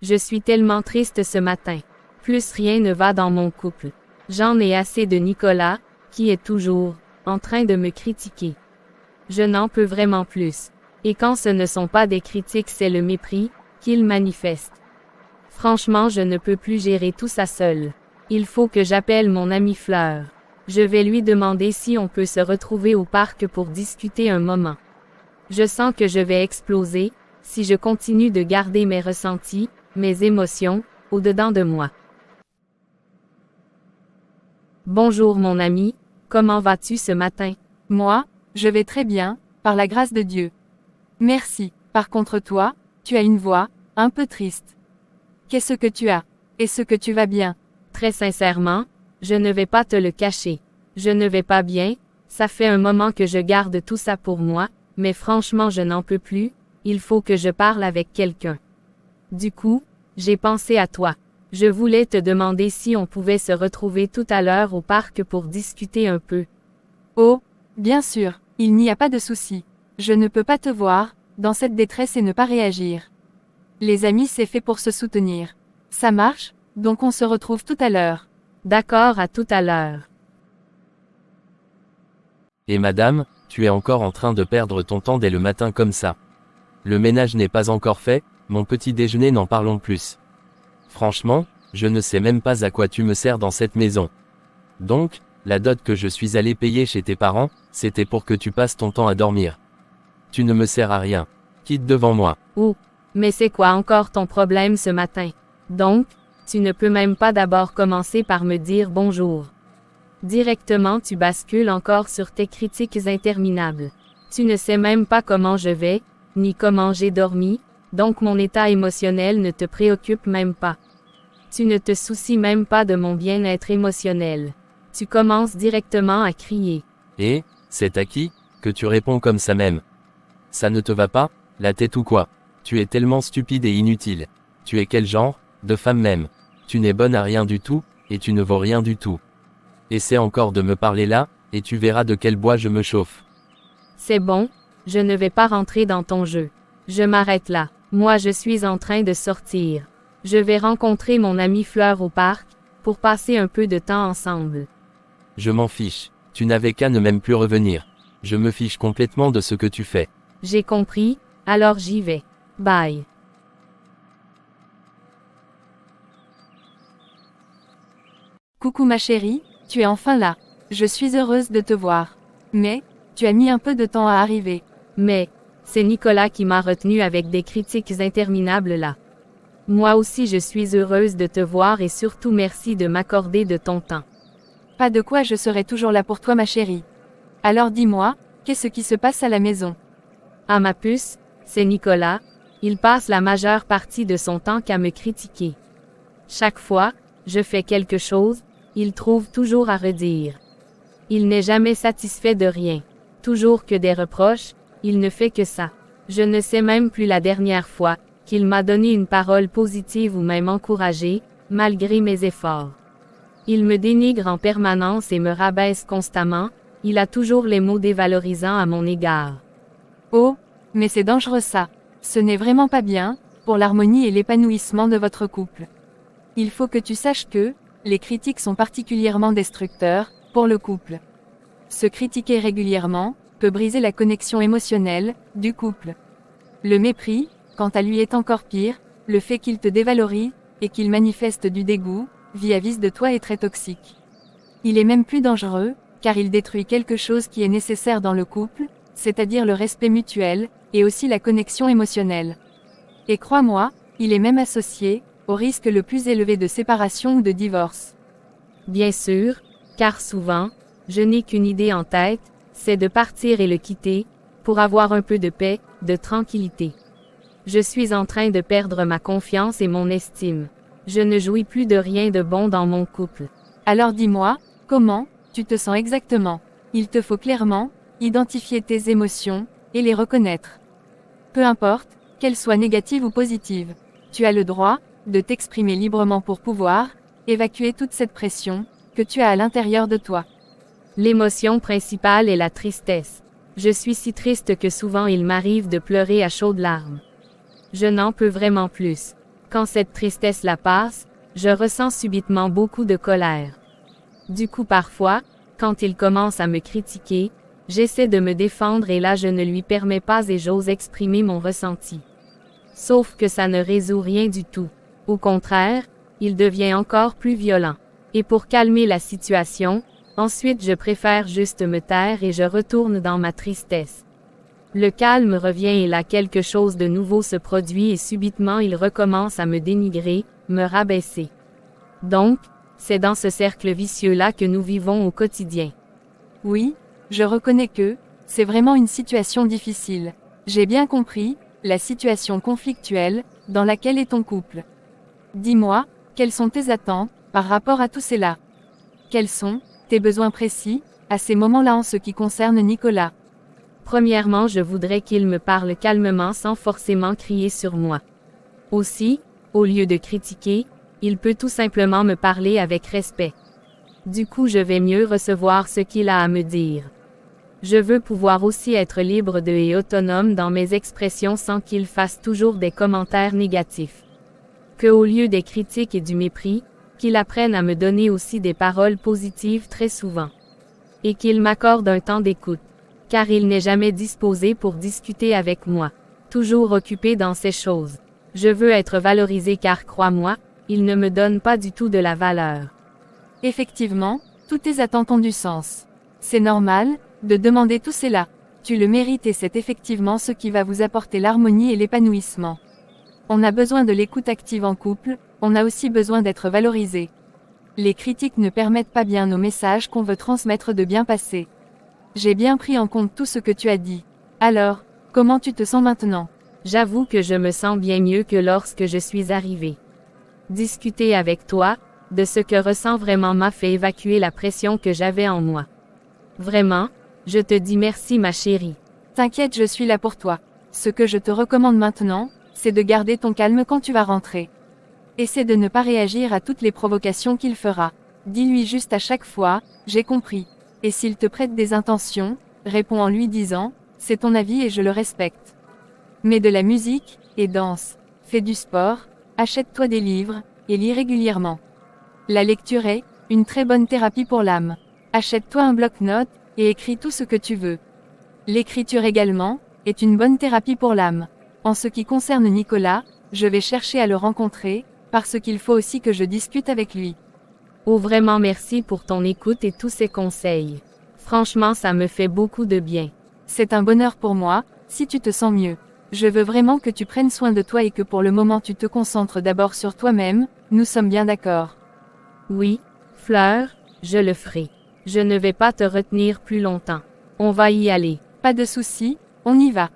Je suis tellement triste ce matin. Plus rien ne va dans mon couple. J'en ai assez de Nicolas, qui est toujours en train de me critiquer. Je n'en peux vraiment plus. Et quand ce ne sont pas des critiques, c'est le mépris qu'il manifeste. Franchement, je ne peux plus gérer tout ça seul. Il faut que j'appelle mon ami Fleur. Je vais lui demander si on peut se retrouver au parc pour discuter un moment. Je sens que je vais exploser, si je continue de garder mes ressentis, mes émotions, au-dedans de moi. Bonjour mon ami, comment vas-tu ce matin? Moi, je vais très bien, par la grâce de Dieu. Merci. Par contre toi, tu as une voix, un peu triste. Qu'est-ce que tu as? Est-ce que tu vas bien? Très sincèrement, je ne vais pas te le cacher. Je ne vais pas bien, ça fait un moment que je garde tout ça pour moi, mais franchement je n'en peux plus, il faut que je parle avec quelqu'un. Du coup, j'ai pensé à toi. Je voulais te demander si on pouvait se retrouver tout à l'heure au parc pour discuter un peu. Oh, bien sûr, il n'y a pas de souci. Je ne peux pas te voir, dans cette détresse et ne pas réagir. Les amis, c'est fait pour se soutenir. Ça marche, donc on se retrouve tout à l'heure. D'accord, à tout à l'heure. Et madame, tu es encore en train de perdre ton temps dès le matin comme ça. Le ménage n'est pas encore fait, mon petit déjeuner n'en parlons plus. Franchement, je ne sais même pas à quoi tu me sers dans cette maison. Donc, la dot que je suis allé payer chez tes parents, c'était pour que tu passes ton temps à dormir. Tu ne me sers à rien. Quitte devant moi. Ouh, mais c'est quoi encore ton problème ce matin? Donc, tu ne peux même pas d'abord commencer par me dire bonjour. Directement tu bascules encore sur tes critiques interminables. Tu ne sais même pas comment je vais, ni comment j'ai dormi, donc mon état émotionnel ne te préoccupe même pas. Tu ne te soucies même pas de mon bien-être émotionnel. Tu commences directement à crier. Et, c'est à qui, que tu réponds comme ça même? Ça ne te va pas, la tête ou quoi? Tu es tellement stupide et inutile. Tu es quel genre, de femme même? Tu n'es bonne à rien du tout, et tu ne vaux rien du tout. Essaie encore de me parler là, et tu verras de quel bois je me chauffe. C'est bon, je ne vais pas rentrer dans ton jeu. Je m'arrête là. Moi je suis en train de sortir. Je vais rencontrer mon ami Fleur au parc, pour passer un peu de temps ensemble. Je m'en fiche. Tu n'avais qu'à ne même plus revenir. Je me fiche complètement de ce que tu fais. J'ai compris, alors j'y vais. Bye. Coucou ma chérie, tu es enfin là. Je suis heureuse de te voir. Mais, tu as mis un peu de temps à arriver. Mais, c'est Nicolas qui m'a retenu avec des critiques interminables là. Moi aussi je suis heureuse de te voir et surtout merci de m'accorder de ton temps. Pas de quoi, je serai toujours là pour toi ma chérie. Alors dis-moi, qu'est-ce qui se passe à la maison? Ah ma puce, c'est Nicolas, il passe la majeure partie de son temps qu'à me critiquer. Chaque fois, je fais quelque chose, il trouve toujours à redire. Il n'est jamais satisfait de rien. Toujours que des reproches, il ne fait que ça. Je ne sais même plus la dernière fois qu'il m'a donné une parole positive ou même encouragée, malgré mes efforts. Il me dénigre en permanence et me rabaisse constamment, il a toujours les mots dévalorisants à mon égard. Oh, mais c'est dangereux ça. Ce n'est vraiment pas bien, pour l'harmonie et l'épanouissement de votre couple. Il faut que tu saches que, les critiques sont particulièrement destructeurs, pour le couple. Se critiquer régulièrement, peut briser la connexion émotionnelle, du couple. Le mépris, quant à lui est encore pire, le fait qu'il te dévalorise, et qu'il manifeste du dégoût, vis-à-vis de toi est très toxique. Il est même plus dangereux, car il détruit quelque chose qui est nécessaire dans le couple, c'est-à-dire le respect mutuel, et aussi la connexion émotionnelle. Et crois-moi, il est même associé, au risque le plus élevé de séparation ou de divorce. Bien sûr, car souvent, je n'ai qu'une idée en tête, c'est de partir et le quitter, pour avoir un peu de paix, de tranquillité. Je suis en train de perdre ma confiance et mon estime. Je ne jouis plus de rien de bon dans mon couple. Alors dis-moi, comment, tu te sens exactement? Il te faut clairement, identifier tes émotions, et les reconnaître. Peu importe, qu'elles soient négatives ou positives. Tu as le droit, de t'exprimer librement pour pouvoir, évacuer toute cette pression, que tu as à l'intérieur de toi. L'émotion principale est la tristesse. Je suis si triste que souvent il m'arrive de pleurer à chaudes larmes. Je n'en peux vraiment plus. Quand cette tristesse la passe, je ressens subitement beaucoup de colère. Du coup parfois, quand il commence à me critiquer, j'essaie de me défendre et là je ne lui permets pas et j'ose exprimer mon ressenti. Sauf que ça ne résout rien du tout. Au contraire, il devient encore plus violent. Et pour calmer la situation, ensuite je préfère juste me taire et je retourne dans ma tristesse. Le calme revient et là quelque chose de nouveau se produit et subitement il recommence à me dénigrer, me rabaisser. Donc, c'est dans ce cercle vicieux-là que nous vivons au quotidien. Oui, je reconnais que, c'est vraiment une situation difficile. J'ai bien compris, la situation conflictuelle, dans laquelle est ton couple. Dis-moi, quelles sont tes attentes, par rapport à tout cela? Quels sont, tes besoins précis, à ces moments-là en ce qui concerne Nicolas? Premièrement, je voudrais qu'il me parle calmement sans forcément crier sur moi. Aussi, au lieu de critiquer, il peut tout simplement me parler avec respect. Du coup, je vais mieux recevoir ce qu'il a à me dire. Je veux pouvoir aussi être libre de et autonome dans mes expressions sans qu'il fasse toujours des commentaires négatifs. Que au lieu des critiques et du mépris, qu'il apprenne à me donner aussi des paroles positives très souvent. Et qu'il m'accorde un temps d'écoute. Car il n'est jamais disposé pour discuter avec moi. Toujours occupé dans ces choses. Je veux être valorisé car crois-moi, il ne me donne pas du tout de la valeur. Effectivement, toutes tes attentes ont du sens. C'est normal, de demander tout cela. Tu le mérites et c'est effectivement ce qui va vous apporter l'harmonie et l'épanouissement. On a besoin de l'écoute active en couple, on a aussi besoin d'être valorisé. Les critiques ne permettent pas bien nos messages qu'on veut transmettre de bien passer. J'ai bien pris en compte tout ce que tu as dit. Alors, comment tu te sens maintenant? J'avoue que je me sens bien mieux que lorsque je suis arrivée. Discuter avec toi, de ce que ressens vraiment m'a fait évacuer la pression que j'avais en moi. Vraiment, je te dis merci ma chérie. T'inquiète, je suis là pour toi. Ce que je te recommande maintenant, c'est de garder ton calme quand tu vas rentrer. Essaie de ne pas réagir à toutes les provocations qu'il fera. Dis-lui juste à chaque fois, j'ai compris. Et s'il te prête des intentions, réponds en lui disant, c'est ton avis et je le respecte. Mets de la musique, et danse. Fais du sport, achète-toi des livres, et lis régulièrement. La lecture est une très bonne thérapie pour l'âme. Achète-toi un bloc-notes, et écris tout ce que tu veux. L'écriture également, est une bonne thérapie pour l'âme. En ce qui concerne Nicolas, je vais chercher à le rencontrer, parce qu'il faut aussi que je discute avec lui. Oh vraiment merci pour ton écoute et tous ces conseils. Franchement ça me fait beaucoup de bien. C'est un bonheur pour moi, si tu te sens mieux. Je veux vraiment que tu prennes soin de toi et que pour le moment tu te concentres d'abord sur toi-même, nous sommes bien d'accord. Oui, Fleur, je le ferai. Je ne vais pas te retenir plus longtemps. On va y aller. Pas de souci, on y va.